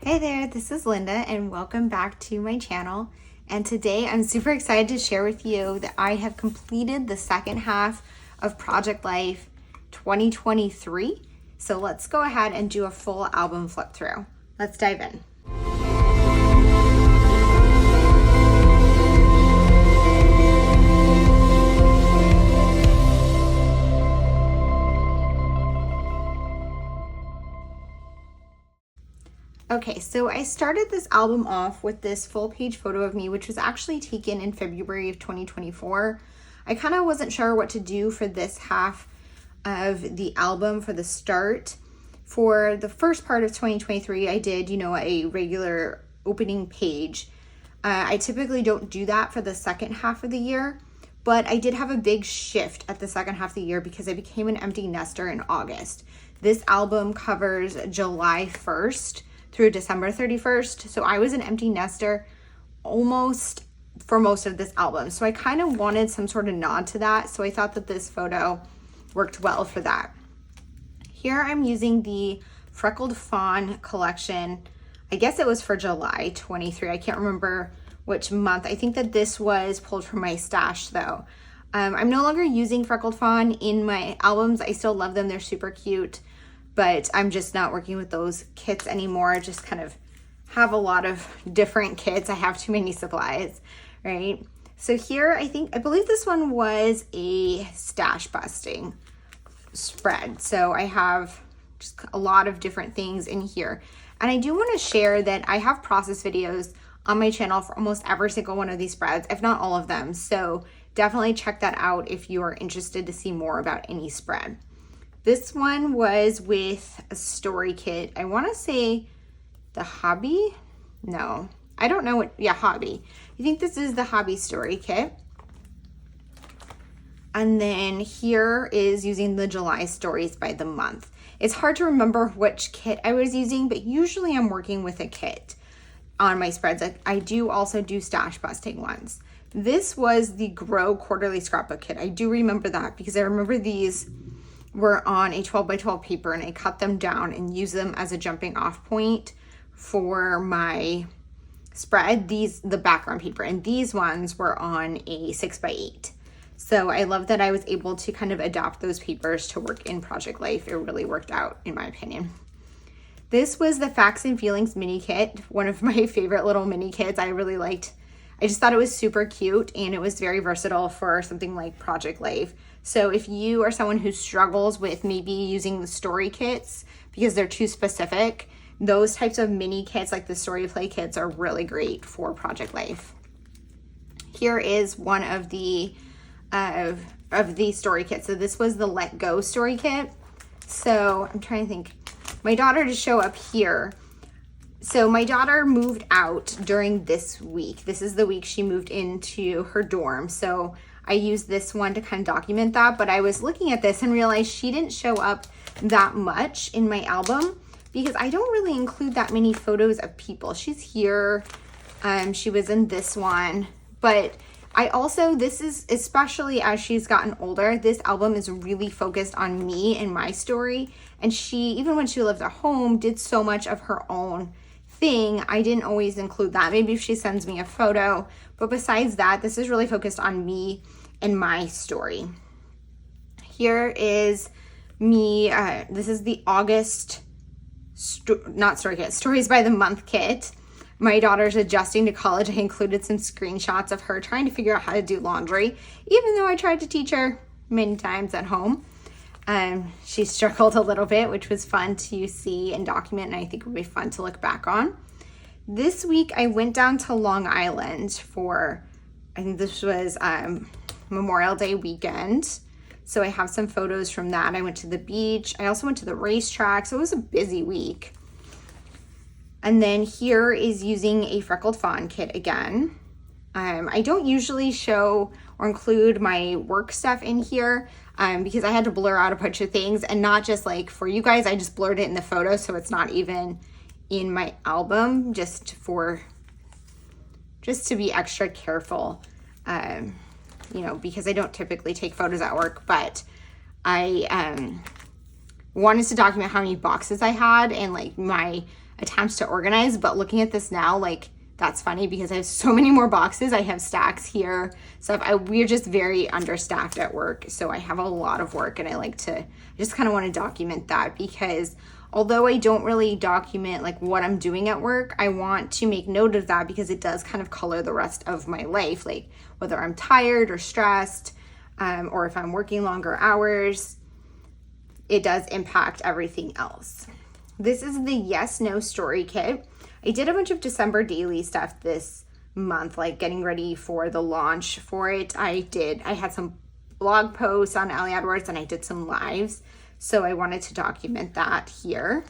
Hey there, this is Linda and welcome back to my channel. And today I'm super excited to share with you that I have completed the second half of Project Life 2023. So let's go ahead and do a full album flip through. Let's dive in. Okay, so I started this album off with this full page photo of me, which was actually taken in February of 2024. I kind of wasn't sure what to do for this half of the album for the start. For the first part of 2023, I did, a regular opening page. I typically don't do that for the second half of the year, but I did have a big shift at the second half of the year because I became an empty nester in August. This album covers July 1st through December 31st. So I was an empty nester almost for most of this album. So I kind of wanted some sort of nod to that. So I thought that this photo worked well for that. Here I'm using the Freckled Fawn collection. I guess it was for July 23. I can't remember which month. I think that this was pulled from my stash though. I'm no longer using Freckled Fawn in my albums. I still love them. They're super cute. But I'm just not working with those kits anymore. I just kind of have a lot of different kits. I have too many supplies, right? So here, I believe this one was a stash busting spread. So I have just a lot of different things in here. And I do want to share that I have process videos on my channel for almost every single one of these spreads, if not all of them. So definitely check that out if you are interested to see more about any spread. This one was with a story kit. I want to say the Hobby. No, I don't know what. Yeah, Hobby. I think this is the Hobby story kit. And then here is using the July stories by the month. It's hard to remember which kit I was using, but usually I'm working with a kit on my spreads. I do also do stash busting ones. This was the Grow Quarterly Scrapbook Kit. I do remember that because I remember these were on a 12 by 12 paper and I cut them down and used them as a jumping off point for my spread, the background paper, and these ones were on a 6 by 8. So I love that I was able to kind of adopt those papers to work in Project Life. It really worked out in my opinion. This was the Facts and Feelings mini kit, one of my favorite little mini kits. I really liked. I just thought it was super cute and it was very versatile for something like Project Life. So if you are someone who struggles with maybe using the story kits because they're too specific, those types of mini kits like the story play kits are really great for Project Life. Here is one of the story kits. So this was the Let Go story kit. So I'm trying to think. My daughter to show up here. So my daughter moved out during this week. This is the week she moved into her dorm. So I used this one to kind of document that, but I was looking at this and realized she didn't show up that much in my album because I don't really include that many photos of people. She's here. She was in this one, but this is, especially as she's gotten older, this album is really focused on me and my story. And she, even when she lived at home, did so much of her own thing. I didn't always include that. Maybe if she sends me a photo, but besides that, this is really focused on me and my story. Here is me. This is the August, Stories by the Month kit. My daughter's adjusting to college. I included some screenshots of her trying to figure out how to do laundry, even though I tried to teach her many times at home. She struggled a little bit, which was fun to see and document, and I think would be fun to look back on. This week, I went down to Long Island for, I think this was Memorial Day weekend. So I have some photos from that. I went to the beach. I also went to the racetrack. So it was a busy week. And then here is using a Freckled Fawn kit again. I don't usually show or include my work stuff in here because I had to blur out a bunch of things, and not just like for you guys, I just blurred it in the photo so it's not even in my album, just to be extra careful, because I don't typically take photos at work, but I wanted to document how many boxes I had and like my attempts to organize, but looking at this now, like, that's funny because I have so many more boxes. I have stacks here. So we're just very understaffed at work. So I have a lot of work, and I just kind of want to document that, because although I don't really document like what I'm doing at work, I want to make note of that because it does kind of color the rest of my life, like whether I'm tired or stressed, or if I'm working longer hours, it does impact everything else. This is the Yes No Story Kit. I did a bunch of December daily stuff this month, like getting ready for the launch for it. I had some blog posts on Allie AdWords, and I did some lives. So I wanted to document that here.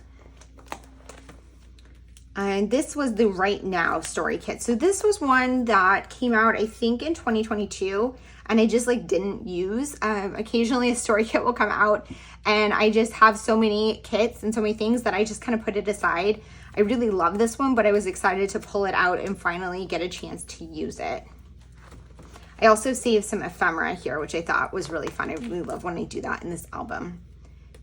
And this was the Right Now Story Kit. So this was one that came out, I think, in 2022, and I just like didn't use. Occasionally a story kit will come out, and I just have so many kits and so many things that I just kind of put it aside. I really love this one, but I was excited to pull it out and finally get a chance to use it. I also saved some ephemera here, which I thought was really fun. I really love when I do that in this album.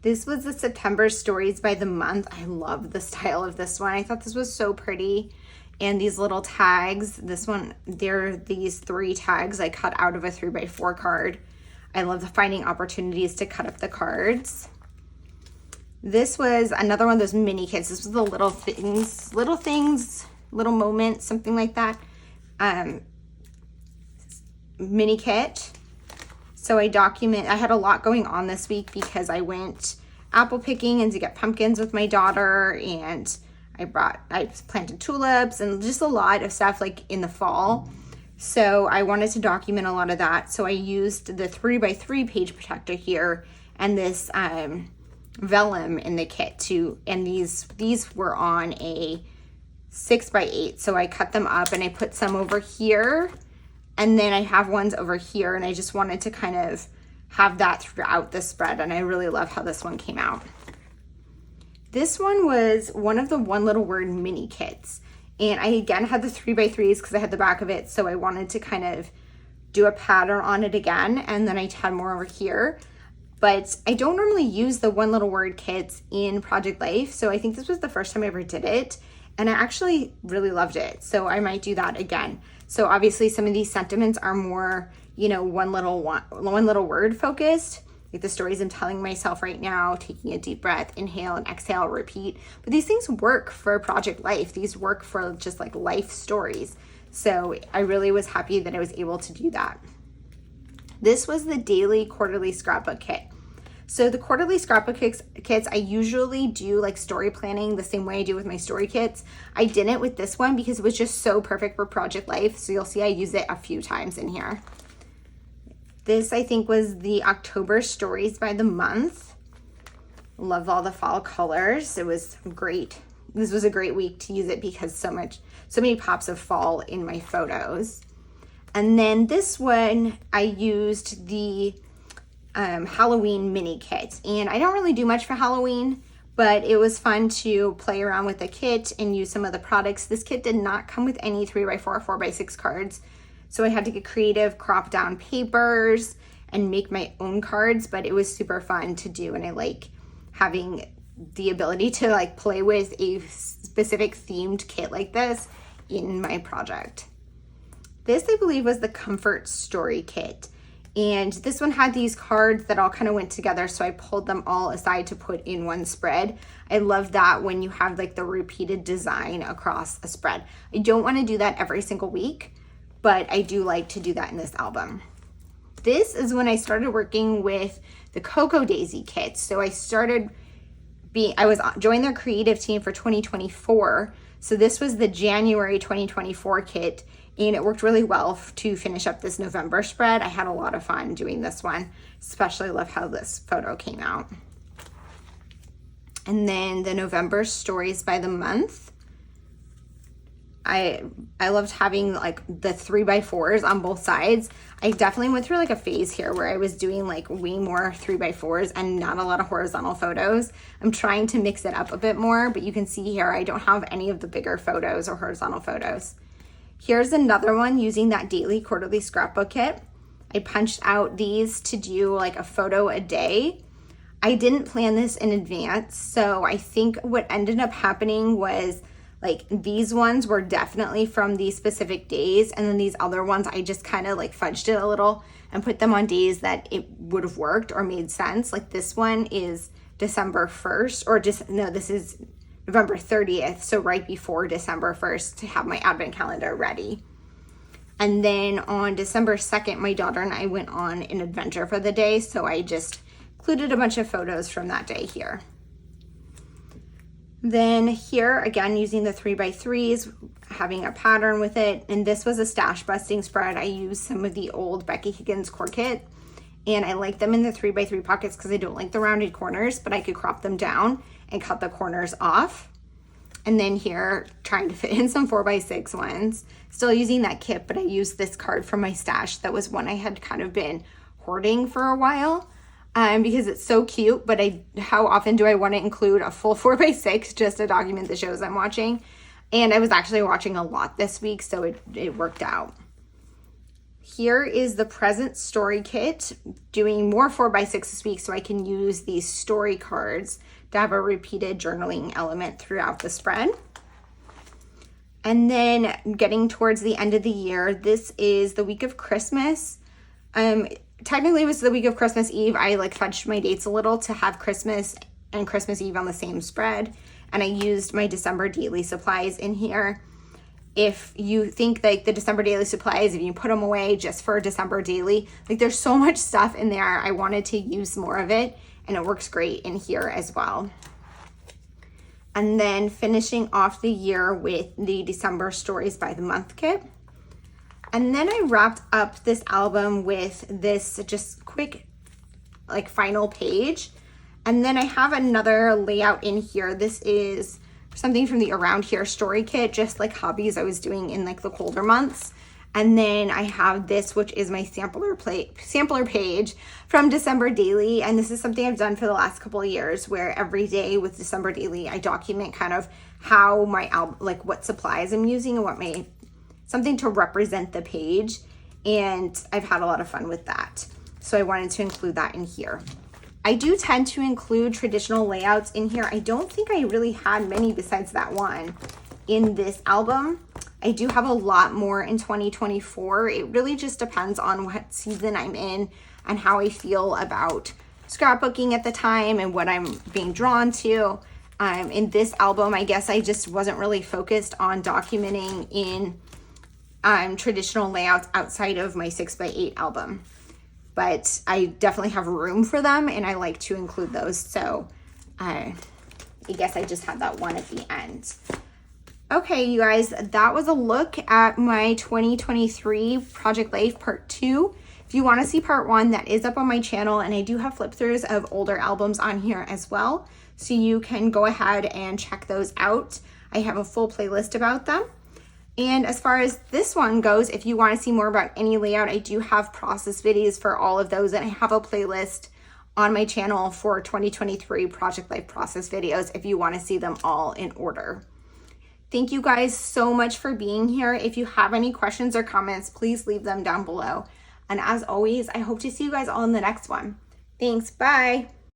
This was the September Stories by the Month. I love the style of this one. I thought this was so pretty. And these little tags, this one, they're these 3 tags I cut out of a 3x4 card. I love finding opportunities to cut up the cards. This was another one of those mini kits. This was the little things, little moments, something like that. Mini kit. So I had a lot going on this week because I went apple picking and to get pumpkins with my daughter, and I planted tulips and just a lot of stuff like in the fall. So I wanted to document a lot of that. So I used the 3x3 page protector here and this vellum in the kit too, and these were on a 6x8, so I cut them up and I put some over here, and then I have ones over here, and I just wanted to kind of have that throughout the spread, and I really love how this one came out. This one was one of the One Little Word mini kits, and I again had the 3x3s because I had the back of it, so I wanted to kind of do a pattern on it again, and then I had more over here. But I don't normally use the One Little Word kits in Project Life, so I think this was the first time I ever did it, and I actually really loved it, so I might do that again. So obviously some of these sentiments are more, one little word focused, like the stories I'm telling myself right now, taking a deep breath, inhale and exhale, repeat. But these things work for Project Life. These work for just like life stories. So I really was happy that I was able to do that. This was the daily quarterly scrapbook kit. So the quarterly scrapbook kits, I usually do like story planning the same way I do with my story kits. I didn't with this one because it was just so perfect for Project Life. So you'll see I use it a few times in here. This I think was the October Stories by the Month. Love all the fall colors. It was great. This was a great week to use it because so many pops of fall in my photos. And then this one, I used the Halloween mini kit. And I don't really do much for Halloween, but it was fun to play around with the kit and use some of the products. This kit did not come with any 3x4 or 4x6 cards. So I had to get creative, crop down papers, and make my own cards, but it was super fun to do. And I like having the ability to like play with a specific themed kit like this in my project. This, I believe, was the Comfort Story Kit. And this one had these cards that all kind of went together, so I pulled them all aside to put in one spread. I love that when you have like the repeated design across a spread. I don't want to do that every single week, but I do like to do that in this album. This is when I started working with the Cocoa Daisy kits. So I joined their creative team for 2024. So this was the January 2024 kit, and it worked really well to finish up this November spread. I had a lot of fun doing this one, especially love how this photo came out. And then the November Stories by the Month. I loved having like the 3x4s on both sides. I definitely went through like a phase here where I was doing like way more 3x4s and not a lot of horizontal photos. I'm trying to mix it up a bit more, but you can see here I don't have any of the bigger photos or horizontal photos. Here's another one using that daily quarterly scrapbook kit. I punched out these to do like a photo a day. I didn't plan this in advance, so I think what ended up happening was like these ones were definitely from these specific days, and then these other ones I just kind of like fudged it a little and put them on days that it would have worked or made sense. Like this one is December 1st, or just no, this is November 30th, so right before December 1st to have my advent calendar ready. And then on December 2nd, my daughter and I went on an adventure for the day, so I just included a bunch of photos from that day here. Then here, again, using the 3x3s, having a pattern with it, and this was a stash busting spread. I used some of the old Becky Higgins core kit, and I like them in the 3x3 pockets because I don't like the rounded corners, but I could crop them down and cut the corners off. And then here, trying to fit in some 4x6 ones. Still using that kit, but I used this card from my stash. That was one I had kind of been hoarding for a while because it's so cute, but how often do I want to include a full 4x6 just to document the shows I'm watching? And I was actually watching a lot this week, so it worked out. Here is the present story kit, doing more 4x6 this week so I can use these story cards to have a repeated journaling element throughout the spread. And then getting towards the end of the year, this is the week of Christmas. Technically it was the week of Christmas Eve. I like fudged my dates a little to have Christmas and Christmas Eve on the same spread. And I used my December daily supplies in here. If you think like the December daily supplies, if you put them away just for December daily, like there's so much stuff in there. I wanted to use more of it, and it works great in here as well. And then finishing off the year with the December Stories by the Month kit. And then I wrapped up this album with this just quick like final page. And then I have another layout in here. This is something from the Around Here story kit, just like hobbies I was doing in like the colder months. And then I have this, which is my sampler page from December Daily. And this is something I've done for the last couple of years, where every day with December Daily, I document kind of how my album, like what supplies I'm using and what something to represent the page. And I've had a lot of fun with that. So I wanted to include that in here. I do tend to include traditional layouts in here. I don't think I really had many besides that one in this album. I do have a lot more in 2024. It really just depends on what season I'm in and how I feel about scrapbooking at the time and what I'm being drawn to. In this album, I guess I just wasn't really focused on documenting in traditional layouts outside of my 6x8 album. But I definitely have room for them, and I like to include those. So I guess I just had that one at the end. Okay, you guys, that was a look at my 2023 Project Life Part 2. If you want to see Part 1, that is up on my channel, and I do have flip throughs of older albums on here as well. So you can go ahead and check those out. I have a full playlist about them. And as far as this one goes, if you want to see more about any layout, I do have process videos for all of those. And I have a playlist on my channel for 2023 Project Life process videos if you want to see them all in order. Thank you guys so much for being here. If you have any questions or comments, please leave them down below. And as always, I hope to see you guys all in the next one. Thanks. Bye.